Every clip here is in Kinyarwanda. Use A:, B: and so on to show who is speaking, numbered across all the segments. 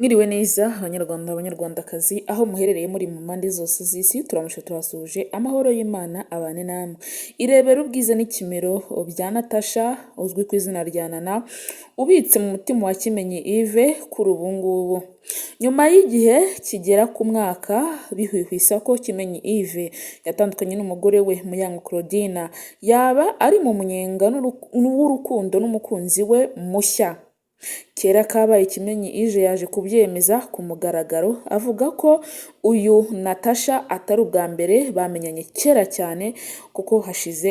A: Mwiriwe neza abanyarwanda abanyarwandakazi aho muherereye muri mu mpande zose z'isi turamusha turasuje amahoro y'Imana abane namwe. Irebere ubwiza n'ikimero bya Natasha uzwi ku izina rya Nana ubitse mu mutima wa Kimenyi Yves kuri ubu ngubu. Nyuma y'igihe kigera ku mwaka bihwihwisa ko Kimenyi Yves yatandukanye n'umugore we Muyango Claudine yaba ari mu munyenga w'urukundo n'umukunzi we mushya. Kera kabaye Kimenyi Yves yaje kubyemeza ku mugaragaro avuga ko uyu Natasha atari ubwa mbere bamenyanye kera cyane kuko hashize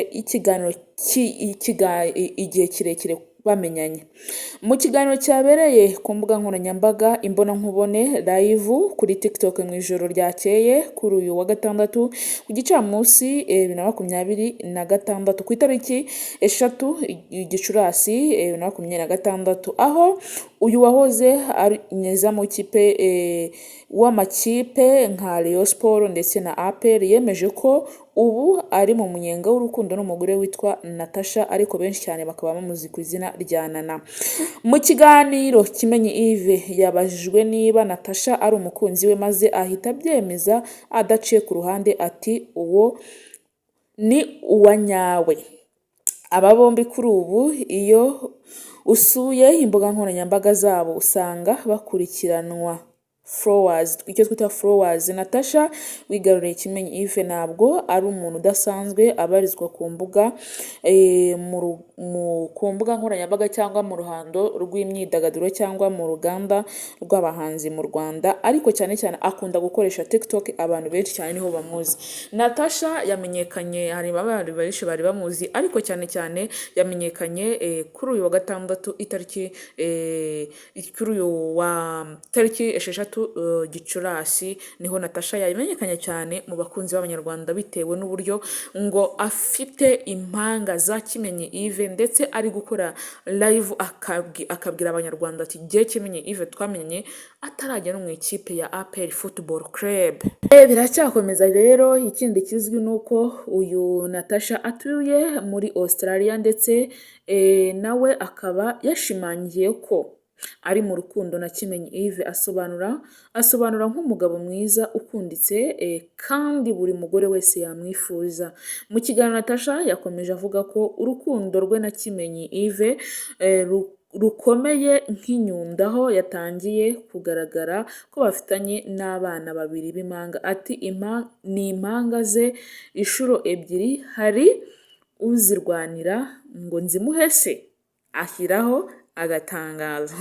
A: igihe kirekire bamenyanye. Mu kiganiro cyabereye ku mbuga nkoranyambaga imbonankubone live kuri TikTok mu ijoro ryakeye kuri uyu wa gatandatu ku gicamunsi 2026 ku itariki 3 Gicurasi 2026 aho uyu wahoze ari nyezamu w'amakipe nka Rayon Sport ndetse na APR yemeje ko ubu ari mu munyenga w'urukundo n'umugore witwa Natasha ariko benshi cyane bakaba bamuzi ku izina rya Nana. Mu kiganiro Kimenyi Yves yabajijwe niba Natasha ari umukunzi we maze ahita abyemeza adaciye ku ruhande ati uwo ni uwa nyawe. Aba bombi kuri ubu iyo usuye imbuga nkoranyambaga zabo usanga bakurikiranwa icyo twita followers. Natasha wigaruriye Kimenyi Yves ntabwo ari umuntu udasanzwe abarizwa ku mbuga nkoranyambaga cyangwa mu ruhando rw'imyidagaduro cyangwa mu ruganda rw'abahanzi mu Rwanda, ariko cyane cyane akunda gukoresha TikTok. Abantu benshi cyane niho bamuzi. Natasha yamenyekanye, hari abantu benshi bari bamuzi, ariko cyane cyane yamenyekanye kuri uyu wa gatandatu tariki 6 Gicurasi niho Natasha yamenyekanye cyane mu bakunzi b'abanyarwanda bitewe n'uburyo ngo afite impanga za Kimenyi Yves ndetse ari gukora live akabwira abanyarwanda ati gihe Kimenyi Yves twamenye atarajya no mu ikipe ya APR Football Club. Biracyakomeza rero. Ikindi kizwi nuko uyu Natasha atuye muri Australia ndetse nawe akaba yashimangiye ko ari mu rukundo na Kimenyi Yves, asobanura nk'umugabo mwiza ukunditse kandi buri mugore wese yamwifuza. Mu kiganiro Natasha yakomeje avuga ko urukundo rwe na Kimenyi Yves rukomeye nk'inyundo, aho yatangiye kugaragara ko bafitanye n'abana babiri b'impanga. Ati ni impanga ze inshuro ebyiri, hari uzirwanira ngo nzimuhe se, ashyiraho agatangazo.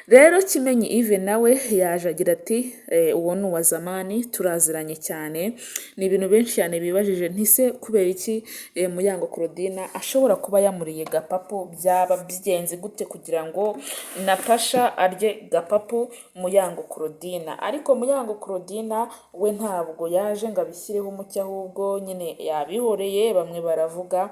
A: Rero Kimenyi Yves nawe yaje agira ati uwo ni uwa zamani turaziranye cyane. Ni ibintu benshi cyane bibajije ntise kubera iki Muyango Claudine ashobora kuba yamuriye gapapu, byaba byigenze gute kugira ngo Natasha arye gapapu Muyango Claudine. Ariko Muyango Claudine we ntabwo yaje ngo abishyireho umucyo, ahubwo nyine yabihoreye bamwe baravuga.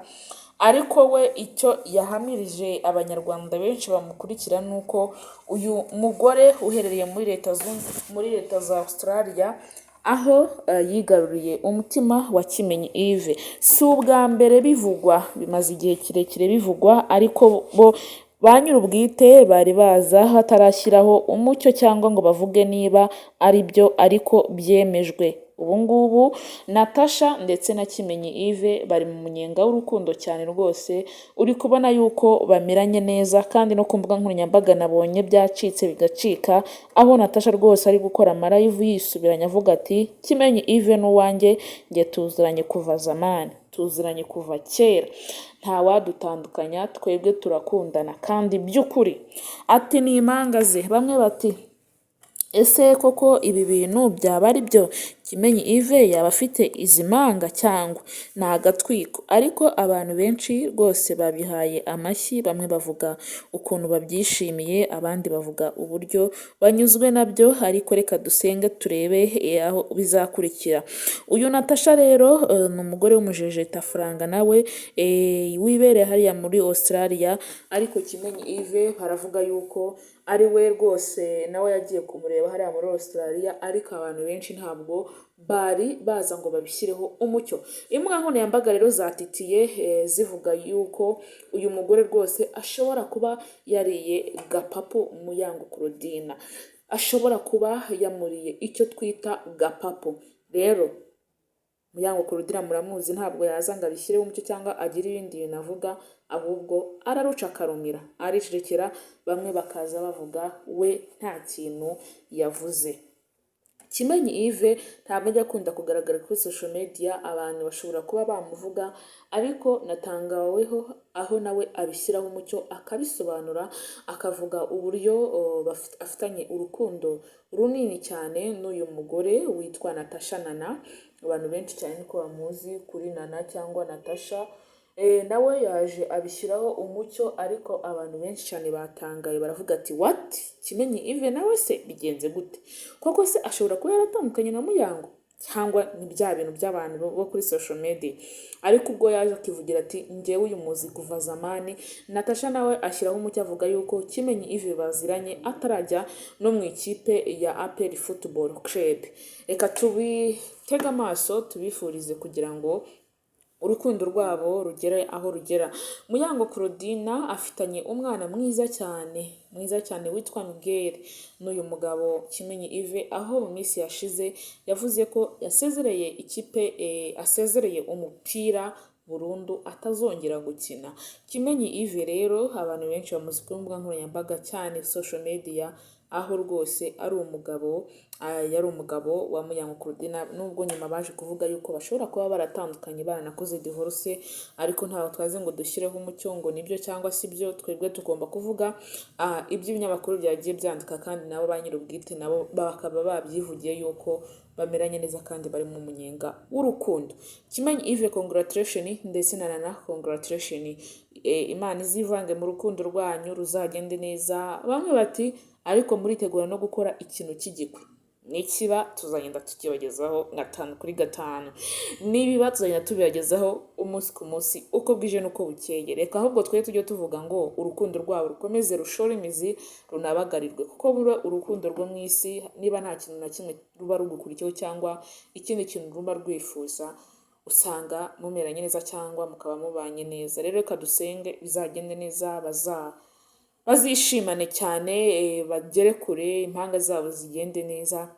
A: Ariko we icyo yahamirije abanyarwanda benshi bamukurikira nuko uyu mugore uherereye muri leta za Australia aho yigaruriye umutima wa Kimenyi Yves. Si ubwa mbere bivugwa, bimaze igihe kirekire bivugwa, ariko bo ba nyir'ubwite bari baza hatarashyiraho umucyo cyangwa ngo bavuge niba ari byo, ariko byemejwe. Ubu ngubu Natasha ndetse na Kimenyi Yves bari mu munyenga w'urukundo cyane rwose. Uri kubona yuko bamiranye neza, kandi no ku mbuga nkoranyambaga nabonye byacitse bigacika, aho Natasha rwose ari gukora amalive yisubiranya avuga ati Kimenyi Yves n'uwanjye njye tuziranye kuva zamani, tuziranye kuva kera, nta wadutandukanya, twebwe turakundana kandi by'ukuri. Ati ni impanga ze. Bamwe bati ese koko ibi bintu byaba ari byo? Kimenyi Yves yaba afite izi mpanga cyangwa ni agatwiko? Ariko abantu benshi rwose babihaye amashyi, bamwe bavuga ukuntu babyishimiye, abandi bavuga uburyo banyuzwe nabyo. Ariko reka dusenge turebe aho bizakurikira. Uyu Natasha rero ni umugore w'umujejetafaranga nawe wibereye hariya muri Australia, ariko Kimenyi Yves baravuga yuko ari we rwose nawe yagiye kumureba hariya muri Australia, ariko abantu benshi ntabwo bari baza ngo babishyireho umucyo. Imbuga nkoranyambaga rero zatitiye zivuga yuko uyu mugore rwose ashobora kuba yariye gapapu Muyango Claudine, ashobora kuba yamuriye icyo twita gapapu. Rero Muyango Claudine muramuzi, ntabwo yaza ngo abishyireho umucyo cyangwa agire ibindi bintu avuga, ahubwo araruca akarumira, aricecekera, bamwe bakaza bavuga we nta kintu yavuze. Kimenyi Yves ntabwo ajya akunda kugaragara kuri social media, abantu bashobora kuba bamuvuga, ariko natangaweho aho nawe abishyiraho umucyo akabisobanura, akavuga uburyo afitanye urukundo runini cyane n'uyu mugore witwa Natasha Nana. Abantu benshi cyane niko bamuzi kuri Nana cyangwa Natasha. Nawe yaje abishyiraho umucyo, ariko abantu benshi cyane batangaye, baravuga ati what, Kimenyi Yves nawe se bigenze gute? Koko se ashobora kuba yaratandukanye na Muyango, cyangwa ni bya bintu by'abantu bo kuri social media? Ariko ubwo yaje akivugira ati njyewe uyu muzi kuva zamani. Natasha nawe ashyiraho umucyo avuga yuko Kimenyi Yves baziranye atarajya no mu ikipe ya APR Football Club. Reka tubitega amaso, tubifurize kugira ngo urukundo rwabo rugere aho rugera. Muyango Claudine afitanye umwana mwiza cyane witwa Miguel n'uyu mugabo Kimenyi Yves, aho mu minsi yashize yavuze ko yasezereye ikipe, asezereye umupira burundu, atazongera gukina. Kimenyi Yves rero abantu benshi bamuzi ku mbuga nkoranyambaga cyane social media, aho rwose ari umugabo, yari umugabo wa Muyango Claudine, nubwo nyuma baje kuvuga yuko bashobora kuba baratandukanye baranakoze divorce, ariko ntaho twaze ngo dushyireho umucyo ngo nibyo cyangwa si byo. Twebwe tugomba kuvuga iby'ibinyamakuru byagiye byandika, kandi nabo ba nyir'ubwite nabo bakaba babyivugiye yuko bameranye neza kandi bari mu munyenga w'urukundo. Kimenyi Yves congratulation, ndetse na Nana congratulation. Imana izivange mu rukundo rwanyu ruzagende neza. Bamwe bati ariko muritegura no gukora ikintu cy'igikwe, nikiba tuzagenda tukibagezaho 5/5, nibiba tuzagenda tubibagezaho umunsi ku munsi uko bwije nuko bukeye. Reka ahubwo twe tujye tuvuga ngo urukundo rwabo rukomeze rushore imizi, runabagarirwe, kuko bura urukundo rwo mu isi niba nta kintu na kimwe ruba rugukurikiyeho cyangwa ikindi kintu ruba rwifuza, usanga mumeranye neza cyangwa mukaba mubanye neza. Rero reka dusenge bizagende neza, bazishimane cyane, bagere kure, impanga zabo zigende neza,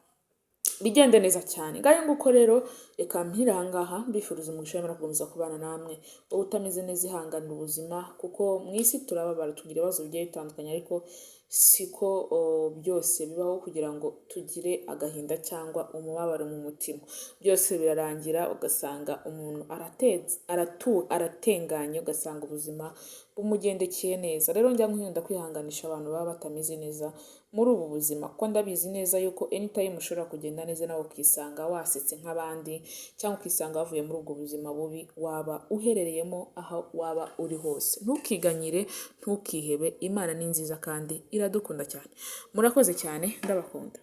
A: bigende neza cyane. Ngayo nguko rero reka mpira ahangaha, mbifuriza umugisha w'Imana gukomeza kubana namwe. Wowe utameze neza ihanganira ubuzima, kuko mu isi turababara, tugira ibibazo bigiye bitandukanye, ariko siko byose bibaho kugira ngo tugire agahinda cyangwa umubabaro mu mutima. Byose birarangira, ugasanga umuntu aratenganye, ugasanga ubuzima bumugendekeye neza. Rero njya nkunda kwihanganisha abantu baba batameze neza muri ubu buzima, kuko ndabizi neza yuko anytime ushobora kugenda neza nawe ukisanga wasetse nk'abandi, cyangwa ukisanga wavuye muri ubwo buzima bubi waba uherereyemo, aho waba uri hose. Ntukiganyire, ntukihebe, Imana ni nziza kandi iradukunda cyane. Murakoze cyane, ndabakunda.